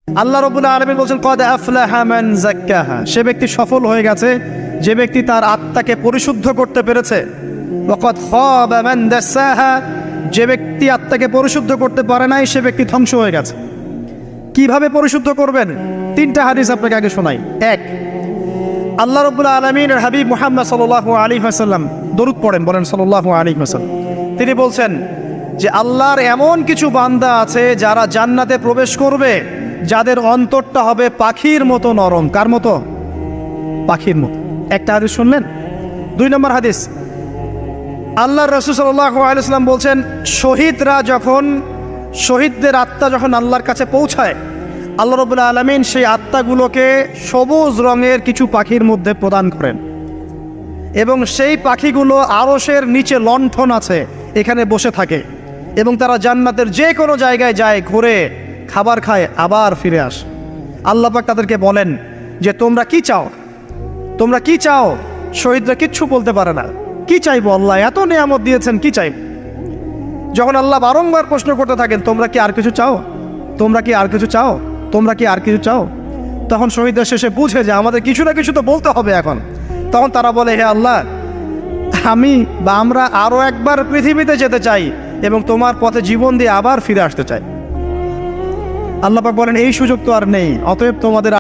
আল্লাহ রাব্বুল আলামিন বলেন কদ আফলাহা মান যাক্কাহা, সে ব্যক্তি সফল হয়ে গেছে যে ব্যক্তি তার আত্মাকে পরিশুদ্ধ করতে পেরেছে। ওয়া কদ খাবা মান দাসাহা, যে ব্যক্তি আত্মাকে পরিশুদ্ধ করতে পারে নাই সে ব্যক্তি ধ্বংস হয়ে গেছে। কিভাবে পরিশুদ্ধ করবেন? তিনটা হাদিস আপনাকে আগে শোনাই। এক, আল্লাহ রাব্বুল আলামিনের হাবিব মুহাম্মদ সাল্লাল্লাহু আলাইহি ওয়াসাল্লাম দরুদ পড়েন, বলেন সাল্লাল্লাহু আলাইহি ওয়াসাল্লাম। তিনি বলছেন যে আল্লাহর এমন কিছু বান্দা আছে যারা জান্নাতে প্রবেশ করবে যাদের অন্তরটা হবে পাখির মতো নরম। কার মতো? পাখির মতো। একটা হাদিস শুনলেন। দুই নম্বর হাদিস, আল্লাহর রাসূল সাল্লাল্লাহু আলাইহি ওয়াসাল্লাম বলছেন শহীদদের আত্মা যখন আল্লাহর কাছে পৌঁছায়, আল্লাহ রাব্বুল আলামিন সেই আত্মাগুলোকে সবুজ রঙের কিছু পাখির মধ্যে প্রদান করেন এবং সেই পাখিগুলো আরশের নিচে লণ্ঠন আছে এখানে বসে থাকে এবং তারা জান্নাতের যে কোনো জায়গায় যায়, ঘুরে খাবার খায়, আবার ফিরে আসে। আল্লাহ পাক তাদেরকে বলেন যে তোমরা কি চাও, তোমরা কি চাও? শহীদরা কিচ্ছু বলতে পারে না। কি চাইবো? আল্লাহ এত নিয়ামত দিয়েছেন, কি চাইব? যখন আল্লাহ বারংবার প্রশ্ন করতে থাকেন তোমরা কি আর কিছু চাও, তোমরা কি আর কিছু চাও, তোমরা কি আর কিছু চাও, তখন শহীদরা শেষে বুঝে যে আমাদের কিছু না কিছু তো বলতে হবে এখন। তখন তারা বলে হে আল্লাহ, আমরা আরো একবার পৃথিবীতে যেতে চাই এবং তোমার পথে জীবন দিয়ে আবার ফিরে আসতে চাই। আল্লাহ পাক বলেন এই সুযোগ তো আর নেই, অতএব তোমাদের